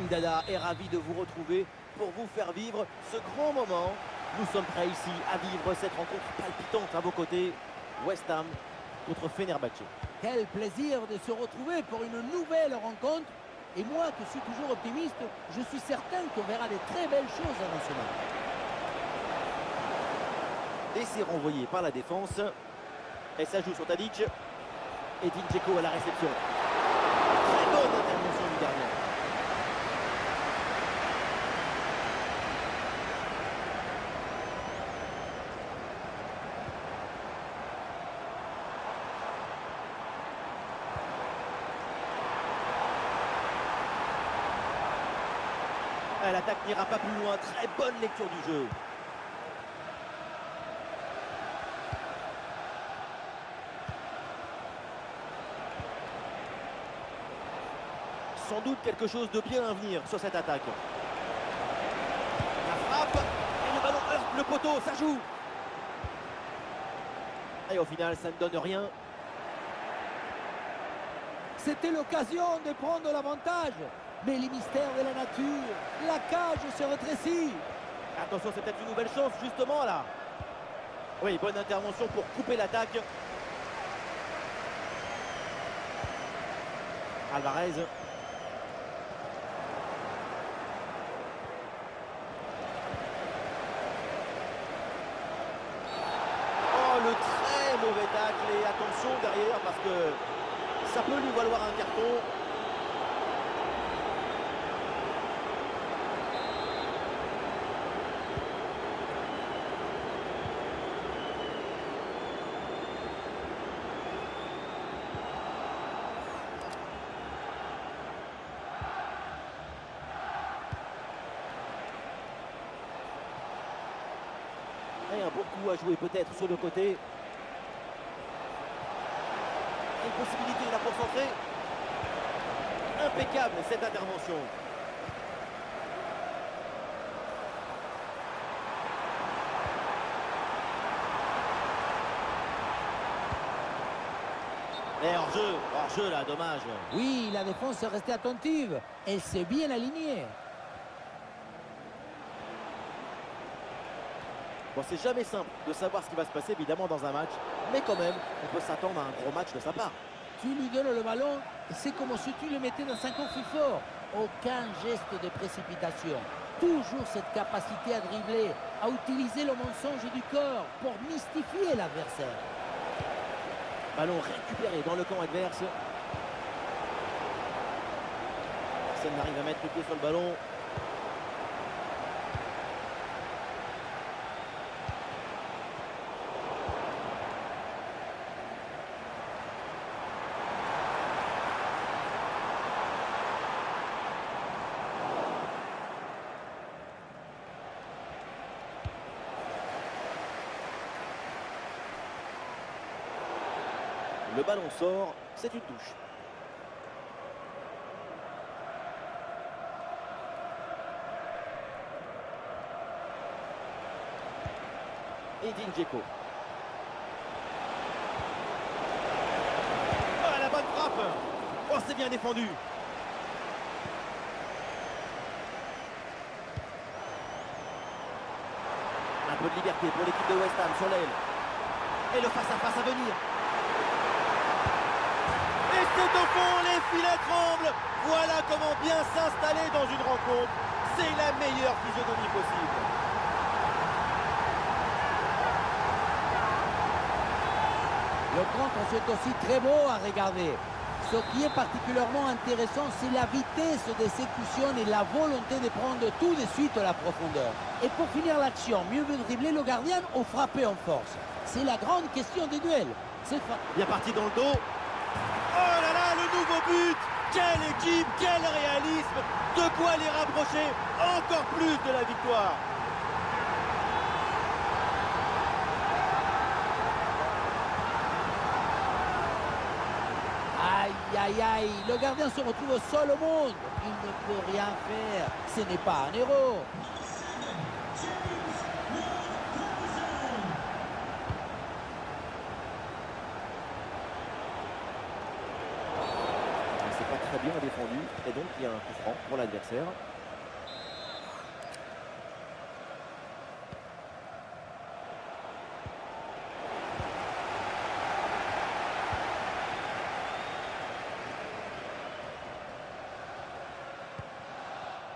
Team Dada est ravi de vous retrouver pour vous faire vivre ce grand moment. Nous sommes prêts ici à vivre cette rencontre palpitante à vos côtés. West Ham contre Fenerbahçe. Quel plaisir de se retrouver pour une nouvelle rencontre. Et moi, qui suis toujours optimiste, je suis certain qu'on verra des très belles choses dans ce match. Et c'est renvoyé par la défense. Et ça joue sur Tadic. Edin Dzeko à la réception. Très bonne intervention du gardien. L'attaque n'ira pas plus loin. Très bonne lecture du jeu. Sans doute quelque chose de bien à venir sur cette attaque. La frappe. Et le ballon heurte le poteau. Ça joue. Et au final, ça ne donne rien. C'était l'occasion de prendre l'avantage. Mais les mystères de la nature, la cage se rétrécit. Attention, c'est peut-être une nouvelle chance, justement, là. Oui, bonne intervention pour couper l'attaque. Alvarez. Oh, le très mauvais tacle. Et attention derrière, parce que ça peut lui valoir un carton. Et un beau coup à jouer peut-être sur le côté. Une possibilité là pour centrer. Impeccable cette intervention. Et hors-jeu là, dommage. Oui, la défense est restée attentive. Elle s'est bien alignée. Bon, c'est jamais simple de savoir ce qui va se passer évidemment dans un match, mais quand même, on peut s'attendre à un gros match de sa part. Tu lui donnes le ballon, c'est comme si tu le mettais dans un coffre fort. Aucun geste de précipitation. Toujours cette capacité à dribbler, à utiliser le mensonge du corps pour mystifier l'adversaire. Ballon récupéré dans le camp adverse. Personne n'arrive à mettre le pied sur le ballon. Le ballon sort, c'est une touche. Edin Dzeko. Oh, la bonne frappe. Oh, c'est bien défendu. Un peu de liberté pour l'équipe de West Ham sur l'aile. Et le face-à-face à venir. Et c'est au fond, les filets tremblent. Voilà comment bien s'installer dans une rencontre. C'est la meilleure physionomie possible. Le contre, c'est aussi très beau à regarder. Ce qui est particulièrement intéressant, c'est la vitesse d'exécution et la volonté de prendre tout de suite la profondeur. Et pour finir l'action, mieux vaut dribbler le gardien ou frapper en force. C'est la grande question des duels. Bien parti dans le dos. Oh là là, le nouveau but! Quelle équipe, quel réalisme! De quoi les rapprocher encore plus de la victoire! Aïe, aïe, aïe, le gardien se retrouve seul au monde. Il ne peut rien faire. Ce n'est pas un héros. très bien défendu. Et donc il y a un coup franc pour l'adversaire.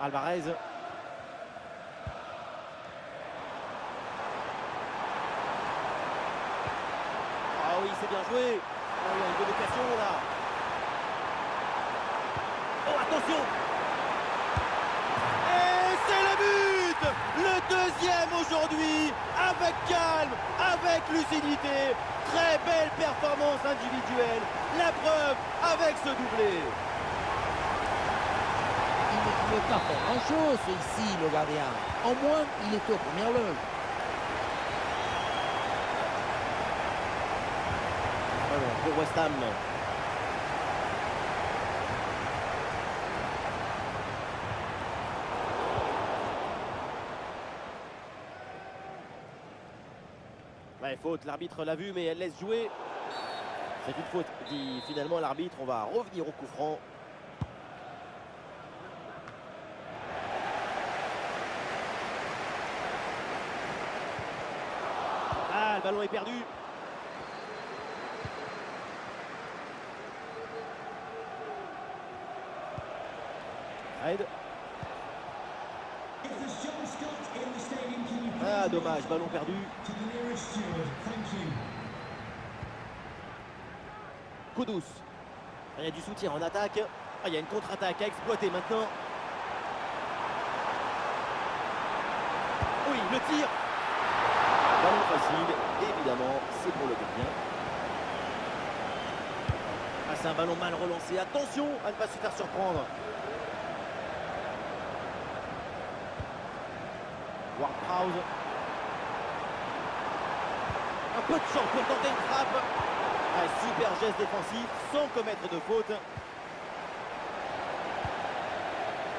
Alvarez. Ah oui, c'est bien joué. Ah oui, une bonne occasion là. Oh, attention. Et c'est le but. Le deuxième aujourd'hui. Avec calme, avec lucidité. Très belle performance individuelle. La preuve avec ce doublé. Il n'est pas fait grand-chose ici, le gardien. Au moins, il est aux premières loges. Alors, pour West Ham. Ouais, faute, l'arbitre l'a vu, mais elle laisse jouer. C'est une faute, dit finalement l'arbitre. On va revenir au coup franc. Ah, le ballon est perdu. Fred. Ah, dommage, ballon perdu. Kudus. Il y a du soutien en attaque. Ah, il y a une contre-attaque à exploiter maintenant. Oui, le tir. Ballon facile, évidemment, c'est pour le gardien. Ah, c'est un ballon mal relancé. Attention à ne pas se faire surprendre. Ward-Prowse. Un peu de chance pour tenter une frappe. Un super geste défensif sans commettre de faute.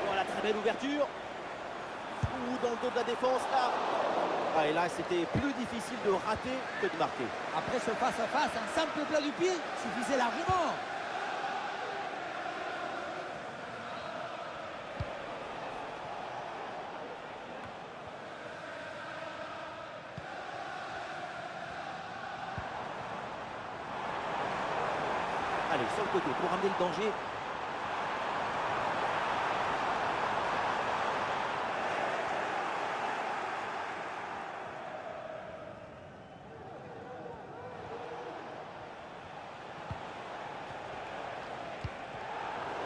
Voilà, très belle ouverture. Ou dans le dos de la défense, là. Ah, et là, c'était plus difficile de rater que de marquer. Après ce face-à-face, un simple plat du pied suffisait largement. Allez, sur le côté pour ramener le danger.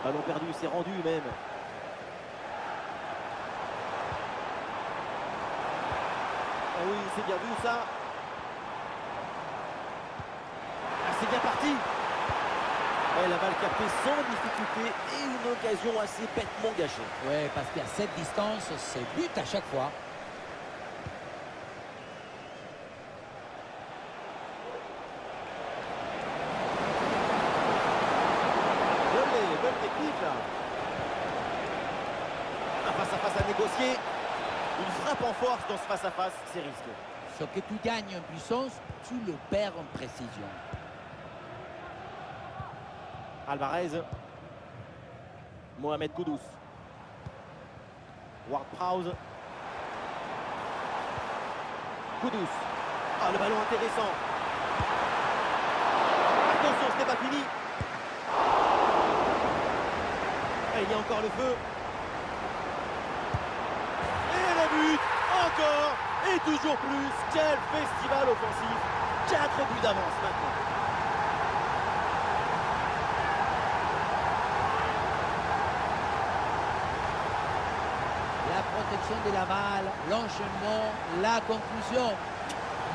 Ballon perdu, c'est rendu même. Ah oui, c'est bien vu ça. Ah, c'est bien parti. Ouais, la balle captée sans difficulté et une occasion assez bêtement gâchée. Ouais, parce qu'à cette distance, c'est but à chaque fois. Bonne technique là. Un face-à-face à négocier. Une frappe en force dans ce face-à-face, c'est risqué. Ce que tu gagnes en puissance, tu le perds en précision. Alvarez. Mohamed Kudus. Ward-Prowse. Kudus. Ah, le ballon intéressant. Attention, ce n'est pas fini. Et il y a encore le feu. Et le but. Encore. Et toujours plus. Quel festival offensif. 4 buts d'avance maintenant. La protection de la balle, l'enchaînement, la conclusion.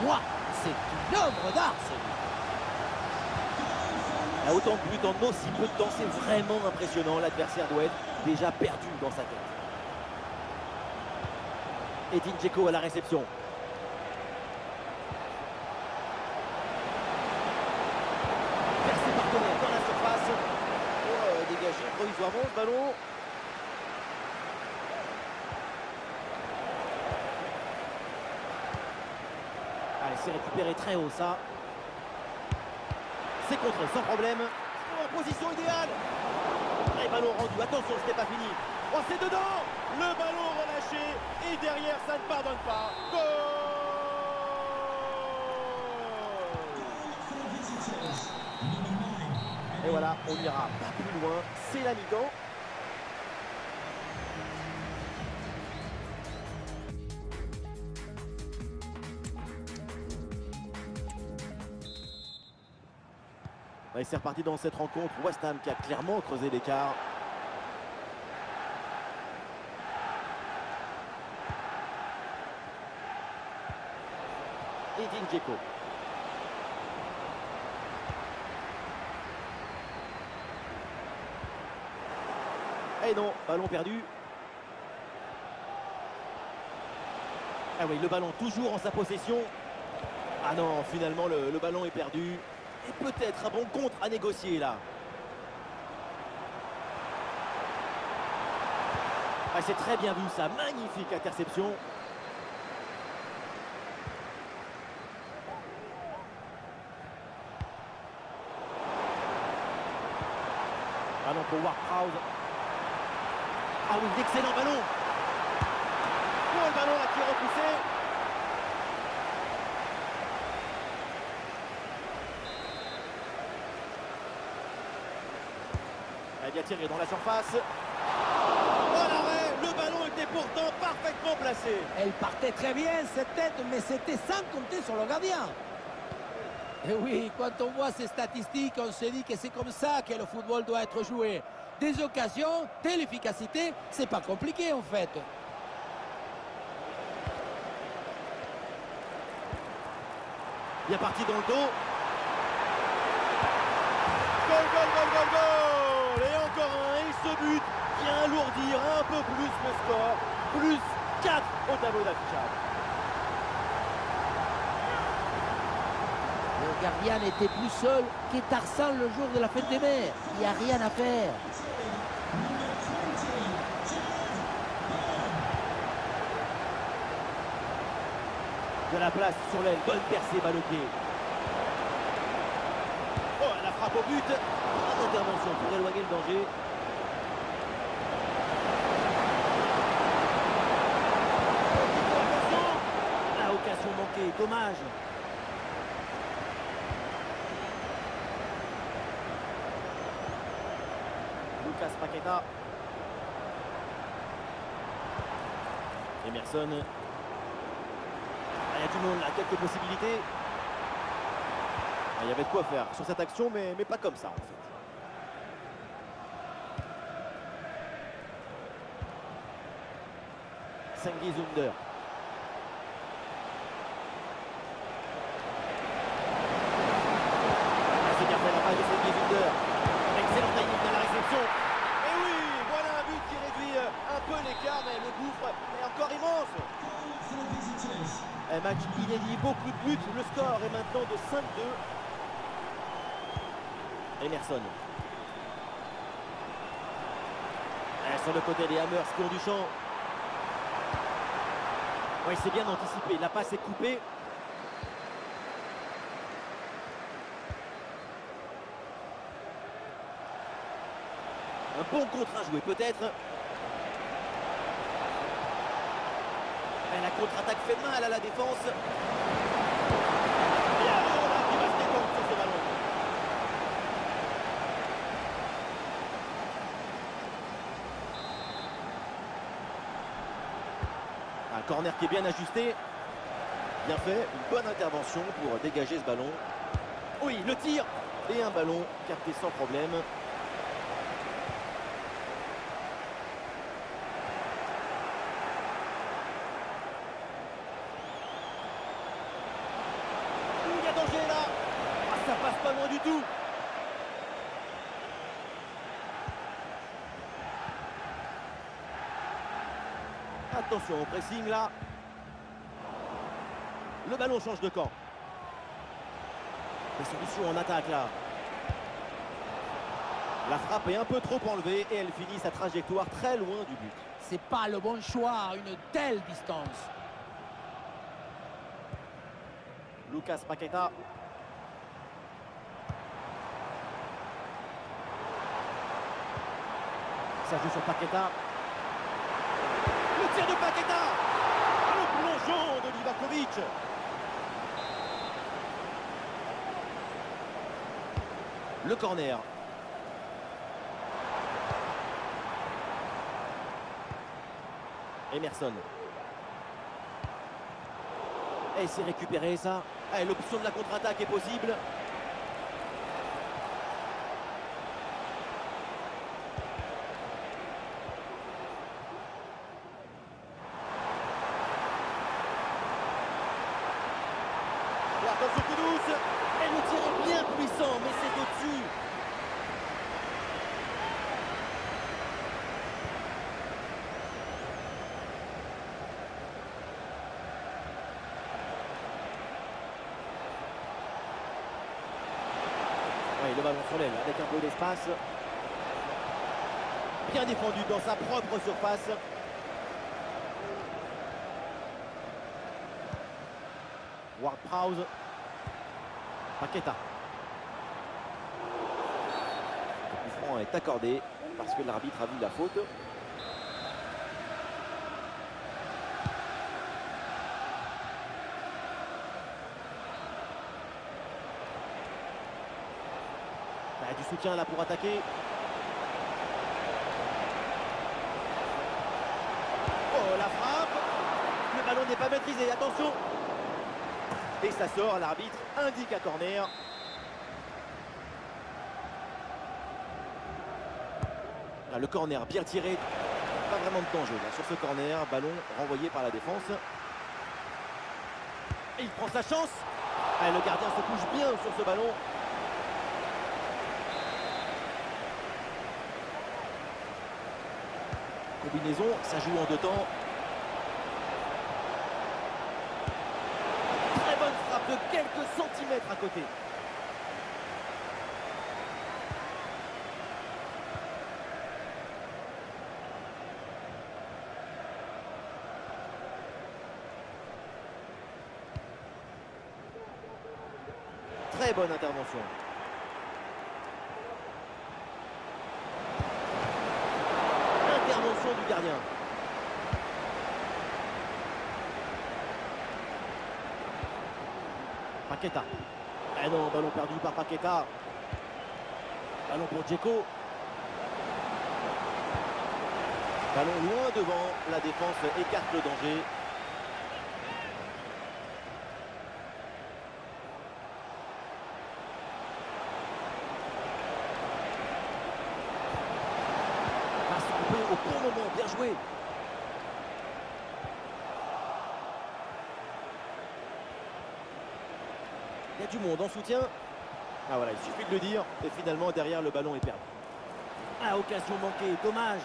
Moi, c'est une œuvre d'art, ce but. Autant de buts en aussi peu de temps, c'est vraiment impressionnant. L'adversaire doit être déjà perdu dans sa tête. Edin Dzeko à la réception. Vers ses partenaires dans la surface. Oh, dégagé provisoirement ce ballon. Allez, c'est récupéré très haut ça. C'est contré sans problème. Oh, en position idéale. Et ballon rendu, attention, c'était pas fini. Oh, c'est dedans. Le ballon relâché. Et derrière, ça ne pardonne pas. Goal. Et voilà, on n'ira pas plus loin. C'est la mi-temps. Et c'est reparti dans cette rencontre. West Ham qui a clairement creusé l'écart. Edin Dzeko. Et non, ballon perdu. Ah oui, le ballon toujours en sa possession. Ah non, finalement le ballon est perdu. Et peut-être un bon contre à négocier là. Ah, c'est très bien vu ça, magnifique interception. Ballon pour Ward-Prowse. Ah oui, excellent ballon. Oh, le ballon là qui est repoussé. Elle vient tirer dans la surface. Oh l'arrêt, le ballon était pourtant parfaitement placé. Elle partait très bien cette tête, mais c'était sans compter sur le gardien. Et oui, quand on voit ces statistiques, on se dit que c'est comme ça que le football doit être joué. Des occasions, de l'efficacité, c'est pas compliqué en fait. Bien parti dans le dos. Goal, goal, goal, goal, goal. Et encore un, et ce but vient alourdir un peu plus le score. Plus 4 au tableau d'affichage. Le gardien n'était plus seul que Tarzan le jour de la fête des mers. Il n'y a rien à faire. De la place sur l'aile, bonne percée, balle au pied. Oh, la frappe au but. Pas d'intervention pour éloigner le danger. La occasion manquée, dommage. Lucas Paqueta. Emerson. Il y a du monde là, quelques possibilités. Il y avait de quoi faire sur cette action, mais pas comme ça en fait. Cengiz Ünder. C'est bien fait la passe de Cengiz Ünder. Excellent timing dans la réception. Et oui, voilà un but qui réduit un peu l'écart, mais le gouffre est encore immense. Un match inédit, beaucoup de buts. Le score est maintenant de 5-2. Emerson. Et sur le côté des Hammers qui ont du champ. Oui, c'est bien anticipé. La passe est coupée. Un bon contre à jouer peut-être. Et la contre-attaque fait mal à la défense. Et alors là, qui va se défendre sur ce ballon. Un corner qui est bien ajusté. Bien fait, une bonne intervention pour dégager ce ballon. Oui, le tir. Et un ballon capté sans problème. Danger là. Ah, ça passe pas loin du tout. Attention au pressing là. Le ballon change de camp. Des solutions en attaque là. La frappe est un peu trop enlevée et elle finit sa trajectoire très loin du but. C'est pas le bon choix à une telle distance. Lucas Paqueta. Ça joue sur Paqueta. Le tir de Paqueta. Le plongeon de Livakovic. Le corner. Emerson. Et c'est récupéré ça. L'option de la contre-attaque est possible. Attention coup douce. Et le tir est bien puissant, mais c'est au-dessus. Oui, le ballon sur l'aile avec un peu d'espace. Bien défendu dans sa propre surface. Ward-Prowse. Paqueta. Le coup franc est accordé parce que l'arbitre a vu la faute. Du soutien là pour attaquer. Oh, la frappe. Le ballon n'est pas maîtrisé, attention. Et ça sort, l'arbitre indique à corner. Là, le corner bien tiré. Pas vraiment de danger là, sur ce corner. Ballon renvoyé par la défense. Et il prend sa chance. Le gardien se couche bien sur ce ballon. Combinaison, ça joue en deux temps. Très bonne frappe de quelques centimètres à côté. Très bonne intervention. Intervention du gardien. Paqueta. Ah non, ballon perdu par Paqueta. Ballon pour Dzeko. Ballon loin devant. La défense écarte le danger. Au bon moment, bien joué. Il y a du monde en soutien. Ah voilà, il suffit de le dire. Et finalement, derrière, le ballon est perdu. Ah, occasion manquée, dommage.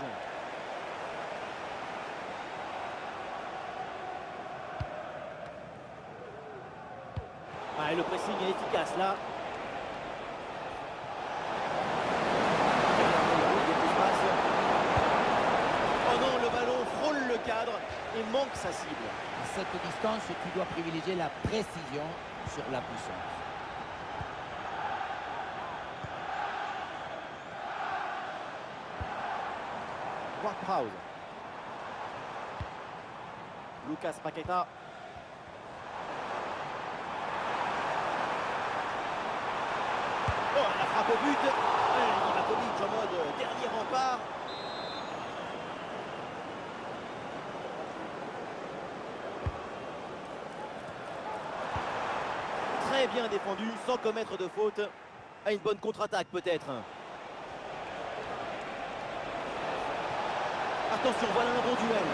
Ah, et le pressing est efficace là. Cadre et manque sa cible. À cette distance, tu dois privilégier la précision sur la puissance. Ward-Prowse. Lucas Paqueta. Oh, la frappe au but. Livakovic en mode dernier rempart. Très bien défendu, sans commettre de faute. À une bonne contre-attaque peut-être. Attention, voilà un bon duel.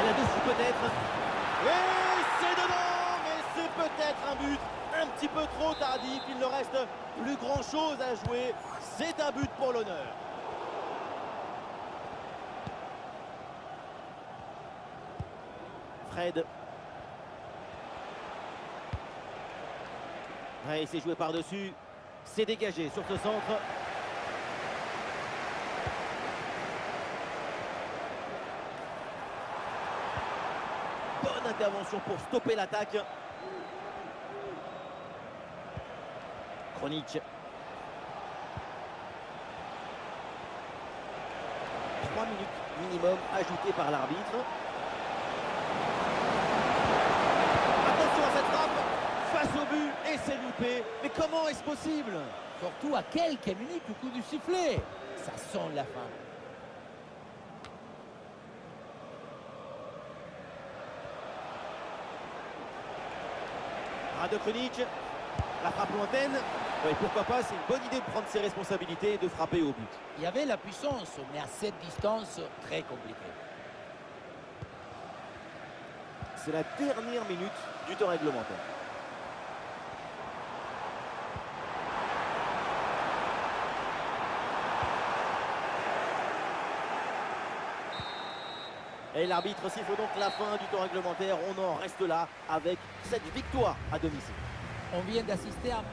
Là-dessus peut-être. Et c'est dedans, mais c'est peut-être un but un petit peu trop tardif. Il ne reste plus grand-chose à jouer. C'est un but pour l'honneur. Fred. Ouais, il s'est joué par-dessus. C'est dégagé sur ce centre. Bonne intervention pour stopper l'attaque. Kronic. 3 minutes minimum ajoutées par l'arbitre. Attention à cette frappe, face au but, et c'est loupé. Mais comment est-ce possible? Surtout à quelques minutes du coup du sifflet. Ça sonne la fin. Rade Krunic, la frappe lointaine. Oui, pourquoi pas, c'est une bonne idée de prendre ses responsabilités et de frapper au but. Il y avait la puissance, mais à cette distance, très compliqué. C'est la dernière minute du temps réglementaire. Et l'arbitre siffle donc la fin du temps réglementaire. On en reste là avec cette victoire à domicile. On vient d'assister à